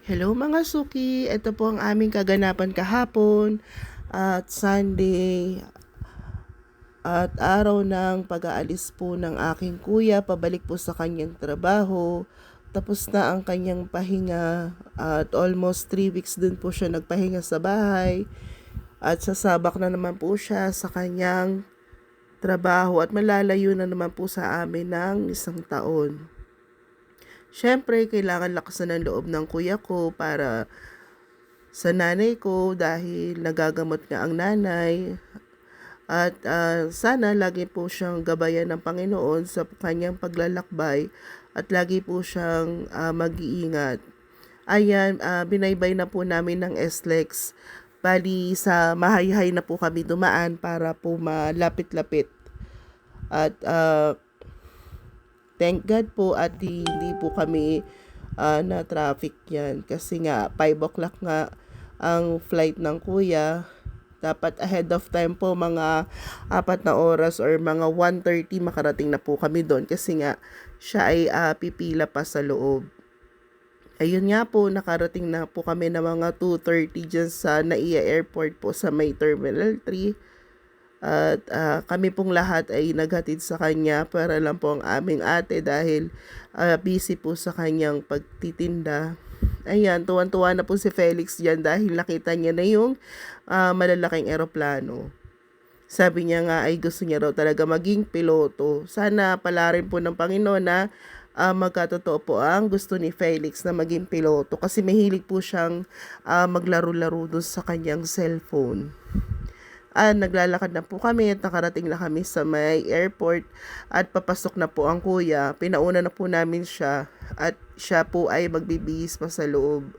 Hello mga suki, ito po ang aming kaganapan kahapon at Sunday at araw ng pag-aalis po ng aking kuya pabalik po sa kanyang trabaho. Tapos na ang kanyang pahinga at almost 3 weeks din po siya nagpahinga sa bahay at sasabak na naman po siya sa kanyang trabaho at malalayo na naman po sa amin ng 1 taon. Siyempre, kailangan lakasan ng loob ng kuya ko para sa nanay ko dahil nagagamot nga ang nanay at sana lagi po siyang gabayan ng Panginoon sa kanyang paglalakbay at lagi po siyang mag-iingat. Ayan, binaybay na po namin ng SLEX. Bali sa Mahayhay na po kami dumaan para po malapit-lapit. At thank God po at hindi po kami na traffic yan. Kasi nga 5 o'clock nga ang flight ng kuya. Dapat ahead of time po, mga 4 na oras or mga 1:30 makarating na po kami doon. Kasi nga siya ay pipila pa sa loob. Ayun nga po, nakarating na po kami na mga 2:30 dyan sa NAIA Airport po sa may Terminal 3. At kami pong lahat ay naghatid sa kanya para lang po ang aming ate dahil busy po sa kanyang pagtitinda. Ayan, tuwan-tuwa na po si Felix dyan dahil nakita niya na yung malalaking eroplano. Sabi niya nga ay gusto niya raw talaga maging piloto. Sana pala rin po ng Panginoon na magkatotoo po ang gusto ni Felix na maging piloto kasi mahilig po siyang maglaro-laro doon sa kanyang cellphone. Naglalakad na po kami at nakarating na kami sa may airport at papasok na po ang kuya. Pinauna na po namin siya at siya po ay magbibihis pa sa loob.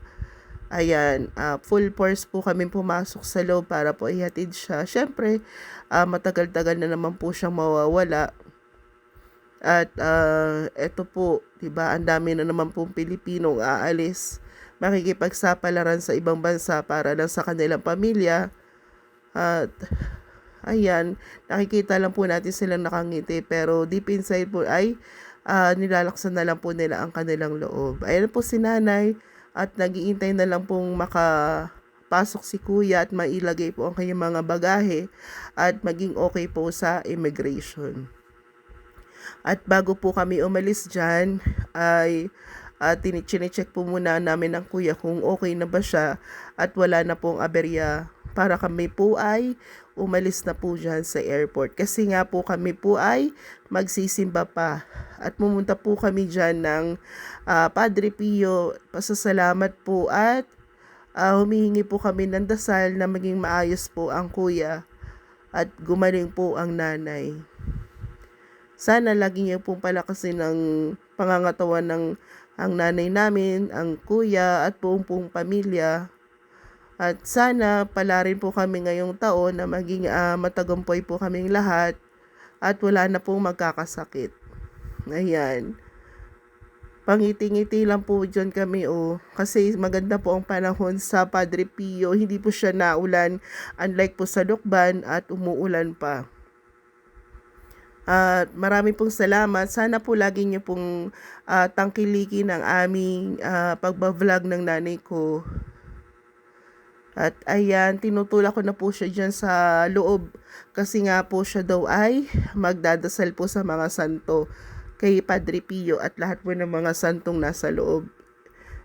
Ayan, full force po kami pumasok sa loob para po ihatid siya. Siyempre, matagal-tagal na naman po siyang mawawala. At eto po, 'di ba? Ang dami na naman pong Pilipinong aalis, makikipagsapalaran sa ibang bansa para lang sa kanilang pamilya. At ayan, nakikita lang po natin silang nakangiti pero deep inside po ay nilalaksan na lang po nila ang kanilang loob. Ayan po si nanay at nag-iintay na lang pong makapasok si kuya at mailagay po ang kanyang mga bagahe at maging okay po sa immigration. At bago po kami umalis dyan ay chinecheck po muna namin ng kuya kung okay na ba siya at wala na pong aberya para kami po ay umalis na po dyan sa airport. Kasi nga po kami po ay magsisimba pa at pumunta po kami dyan ng Padre Pio. Pasasalamat po at humihingi po kami ng dasal na maging maayos po ang kuya at gumaling po ang nanay. Sana lagi niyo pong palakasin ang pangangatawan ng ang nanay namin, ang kuya at buong pamilya. At sana pala rin po kami ngayong taon na maging matagumpay po kaming lahat at wala na pong magkakasakit. Ayan. Pangiti-ngiti lang po dyan kami kasi maganda po ang panahon sa Padre Pio. Hindi po siya naulan unlike po sa Lukban at umuulan pa. At marami pong salamat. Sana po lagi niyo pong tangkilikin ang aming pagbablog ng nanay ko. At ayan, tinutulak ko na po siya dyan sa loob kasi nga po siya daw ay magdadasal po sa mga santo kay Padre Pio at lahat po ng mga santong nasa loob.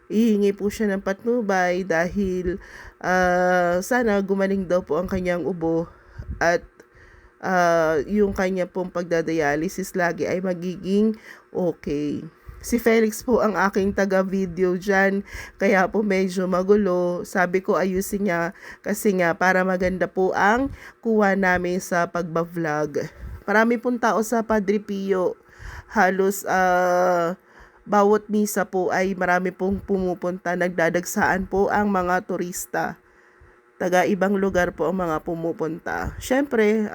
Ihingi po siya ng patnubay dahil sana gumaling daw po ang kanyang ubo at yung kanya pong pagdadialysis lagi ay magiging okay. Si Felix po ang aking taga-video dyan, kaya po medyo magulo. Sabi ko ayusin niya kasi nga para maganda po ang kuha namin sa pagba-vlog. Marami pong tao sa Padre Pio. Halos bawat misa po ay marami pong pumupunta. Nagdadagsaan po ang mga turista. Taga ibang lugar po ang mga pumupunta. Siyempre,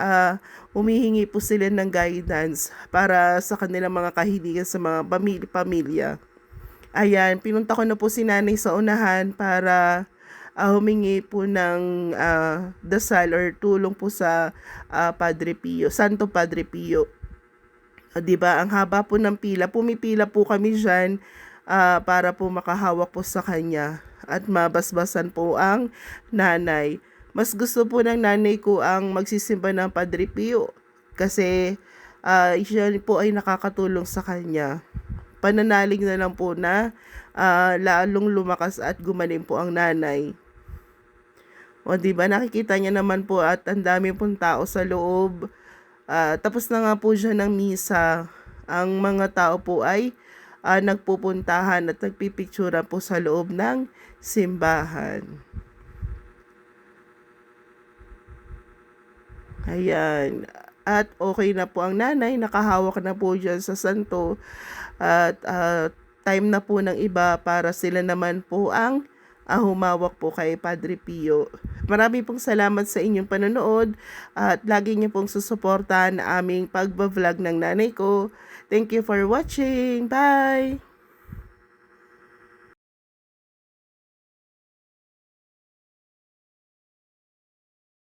humihingi po sila ng guidance para sa kanilang mga kahilingan sa mga pamilya. Ayan, pinunta ko na po si nanay sa unahan para humingi po ng dasal or tulong po sa Padre Pio, Santo Padre Pio. 'Di ba? Ang haba po ng pila. Pumipila po kami diyan para po makahawak po sa kanya. at mabasbasan po ang nanay. Mas gusto po ng nanay ko ang magsisimba ng Padre Pio kasi siya po ay nakakatulong sa kanya. Pananalig na lang po na lalong lumakas at gumaling po ang nanay. O di ba nakikita niya naman po at ang dami pong tao sa loob. Tapos na nga po siya ng misa. Ang mga tao po ay nagpupuntahan at nagpipictura po sa loob ng simbahan. Ayan. At okay na po ang nanay, nakahawak na po dyan sa santo. At time na po ng iba para sila naman po ang humawak po kay Padre Pio. Maraming pong salamat sa inyong panonood at lagi niyo pong susuportahan ang aming pagbablog ng nanay ko. Thank you for watching. Bye!